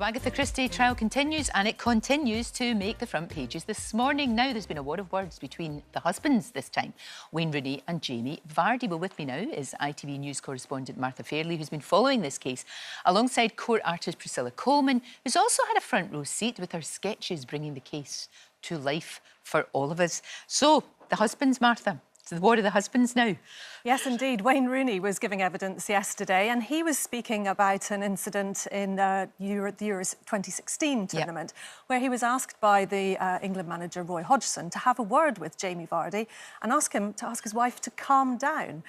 Wagatha Christie trial continues, and it continues to make the front pages this morning. Now, there's been a war of words between the husbands this time, Wayne Rooney and Jamie Vardy. Well, with me now is ITV News correspondent Martha Fairlie, who's been following this case, alongside court artist Priscilla Coleman, who's also had a front row seat with her sketches bringing the case to life for all of us. So, the husbands, Martha. It's the war of the husbands now. Yes, indeed. Wayne Rooney was giving evidence yesterday, and he was speaking about an incident in the Euros 2016 tournament, where he was asked by the England manager Roy Hodgson to have a word with Jamie Vardy and ask his wife to calm down.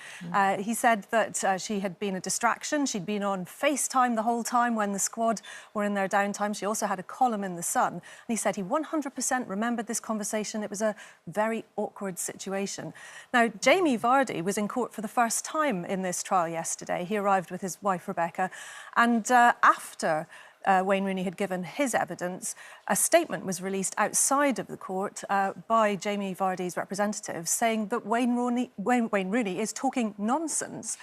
He said that she had been a distraction. She'd been on FaceTime the whole time when the squad were in their downtime. She also had a column in The Sun. And he said he 100% remembered this conversation. It was a very awkward situation. Now, Jamie Vardy was in court for the first time in this trial yesterday. He arrived with his wife, Rebekah, and after Wayne Rooney had given his evidence, a statement was released outside of the court by Jamie Vardy's representative saying that Wayne Rooney is talking nonsense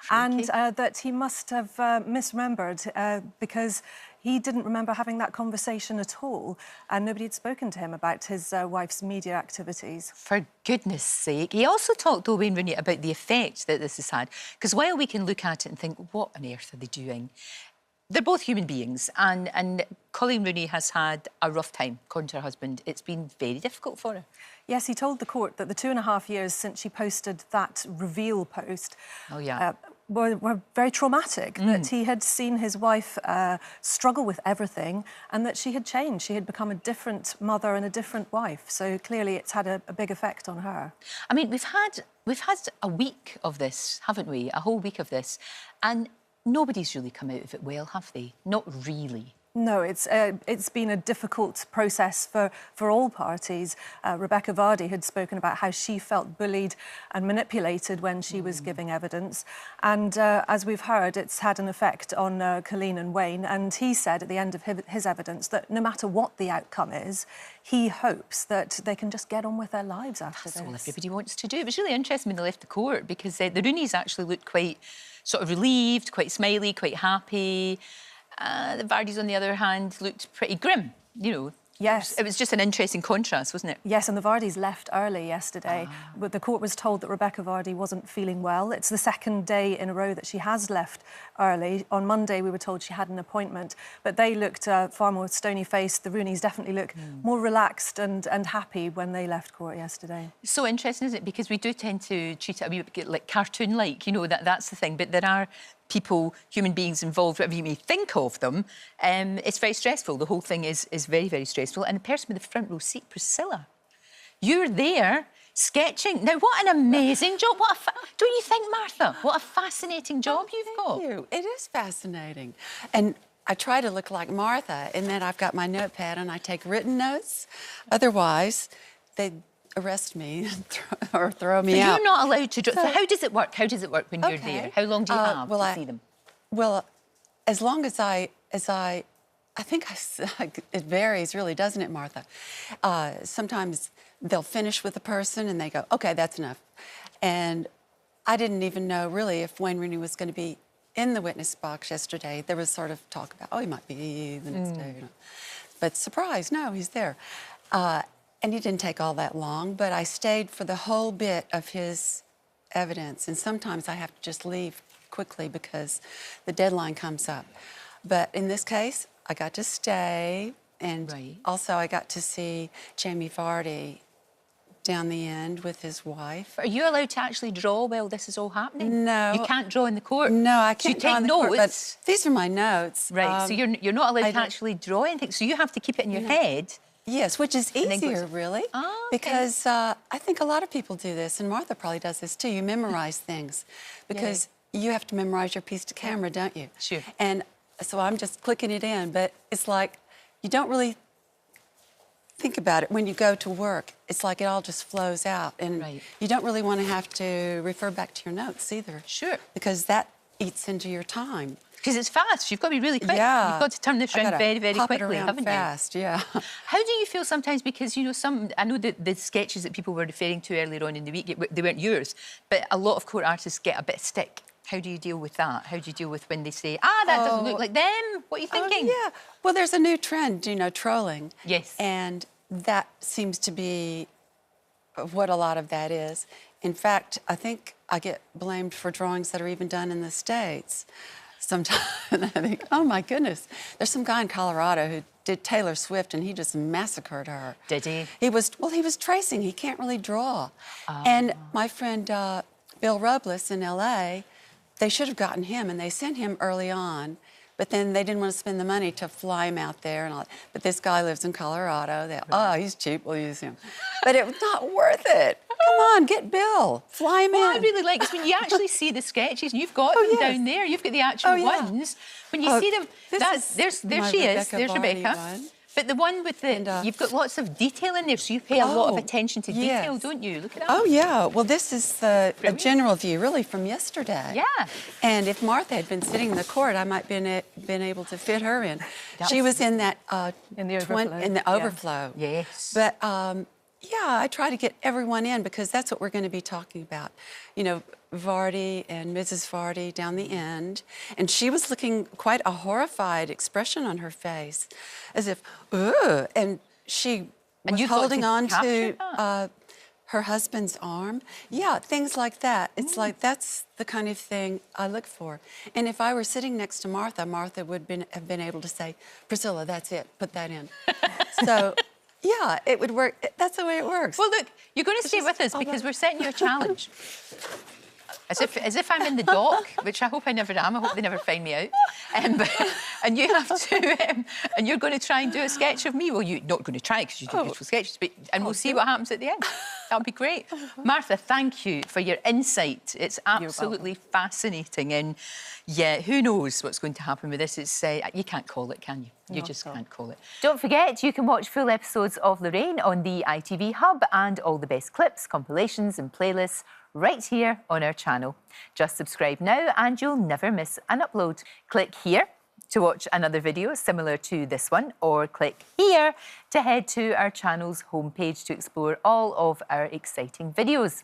and that he must have misremembered because he didn't remember having that conversation at all, and nobody had spoken to him about his wife's media activities. For goodness sake. He also talked, though, Wayne Rooney, about the effect that this has had. Because while we can look at it and think, what on earth are they doing? They're both human beings, and Coleen Rooney has had a rough time, according to her husband. It's been very difficult for her. Yes, he told the court that the 2.5 years since she posted that reveal post were very traumatic, that he had seen his wife struggle with everything and that she had changed. She had become a different mother and a different wife. So clearly it's had a big effect on her. I mean, we've had a week of this, haven't we? A whole week of this. And nobody's really come out of it well, have they? Not really. No, it's been a difficult process for all parties. Rebekah Vardy had spoken about how she felt bullied and manipulated when she was giving evidence. And as we've heard, it's had an effect on Coleen and Wayne. And he said at the end of his evidence that no matter what the outcome is, he hopes that they can just get on with their lives after this. That's all everybody wants to do. It was really interesting when they left the court because the Rooneys actually looked quite sort of relieved, quite smiley, quite happy. The Vardys, on the other hand, looked pretty grim, you know. Yes. It was just an interesting contrast, wasn't it? Yes, and the Vardys left early yesterday. But the court was told that Rebekah Vardy wasn't feeling well. It's the second day in a row that she has left early. On Monday, we were told she had an appointment, but they looked far more stony-faced. The Rooneys definitely look more relaxed and happy when they left court yesterday. It's so interesting, isn't it? Because we do tend to treat it a wee bit like cartoon-like, you know, that's the thing. But there are people, human beings involved, whatever you may think of them. It's very stressful. The whole thing is very, very stressful. And the person with the front row seat, Priscilla, you're there sketching. Now, what an amazing job. Don't you think, Martha? What a fascinating job you've got. Thank you. It is fascinating. And I try to look like Martha in that I've got my notepad and I take written notes. Otherwise, they'd arrest me or throw me out. You're not allowed to draw. So how does it work? How does it work when you're there? How long do you have to see them? Well, as long as I think it varies, really, doesn't it, Martha? Sometimes they'll finish with a person and they go, OK, that's enough. And I didn't even know, really, if Wayne Rooney was going to be in the witness box yesterday. There was sort of talk about, oh, he might be the next day. You know. But surprise, no, he's there. And he didn't take all that long, but I stayed for the whole bit of his evidence. And sometimes I have to just leave quickly because the deadline comes up. But in this case, I got to stay. And also I got to see Jamie Vardy down the end with his wife. Are you allowed to actually draw while this is all happening? No. You can't draw in the court? No, I can't draw in the court, notes? But these are my notes. Right, so you're not allowed to actually draw anything, so you have to keep it in your head. Yes, which is easier, really, because I think a lot of people do this, and Martha probably does this too. You memorize things because you have to memorize your piece to camera, don't you? Sure. And so I'm just clicking it in, but it's like you don't really think about it when you go to work. It's like it all just flows out, and you don't really want to have to refer back to your notes either. Sure. Because that eats into your time. Because it's fast. You've got to be really quick. Yeah. You've got to turn this around very, very quickly, haven't you? Fast, yeah. How do you feel sometimes? Because, you know, I know the sketches that people were referring to earlier on in the week, they weren't yours, but a lot of court artists get a bit of stick How do you deal with that? How do you deal with when they say, that doesn't look like them? What are you thinking? Yeah. Well, there's a new trend, you know, trolling. Yes. And that seems to be what a lot of that is. In fact, I think I get blamed for drawings that are even done in the States. Sometimes I think, oh my goodness. There's some guy in Colorado who did Taylor Swift and he just massacred her. Did he? He was tracing. He can't really draw. And my friend Bill Robles in LA, they should have gotten him and they sent him early on. But then they didn't want to spend the money to fly him out there and all that. But this guy lives in Colorado. He's cheap, we'll use him. But it was not worth it. Come on, get Bill. Fly him in. What I really like is when you actually see the sketches, and you've got them down there, you've got the actual ones. When you see them, there she is, there's Rebekah. One. But the one with the, you've got lots of detail in there, so you pay a lot of attention to detail, don't you? Look at that. Oh, yeah. Well, this is a general view, really, from yesterday. Yeah. And if Martha had been sitting in the court, I might have been able to fit her in. She was in that... in the overflow. In the overflow. Yes. But, yeah, I try to get everyone in because that's what we're going to be talking about. You know, Vardy and Mrs. Vardy down the end. And she was looking quite a horrified expression on her face, as if, ugh. And she was holding on to her husband's arm. Yeah, things like that. It's like that's the kind of thing I look for. And if I were sitting next to Martha, Martha would have been able to say, Priscilla, that's it, put that in. So... yeah, it would work. That's the way it works. Well, look, you're going to stay with us because we're setting you a challenge. As if I'm in the dock, which I hope I never am. I hope they never find me out. And you have to, and you're going to try and do a sketch of me. Well, you're not going to try because you do beautiful sketches, and we'll see what happens at the end. That would be great. Martha, thank you for your insight. It's absolutely fascinating. And yeah, who knows what's going to happen with this? It's you can't call it, can you? You just can't call it. Don't forget, you can watch full episodes of Lorraine on the ITV Hub and all the best clips, compilations and playlists right here on our channel. Just subscribe now and you'll never miss an upload. Click here to watch another video similar to this one, or click here to head to our channel's homepage to explore all of our exciting videos.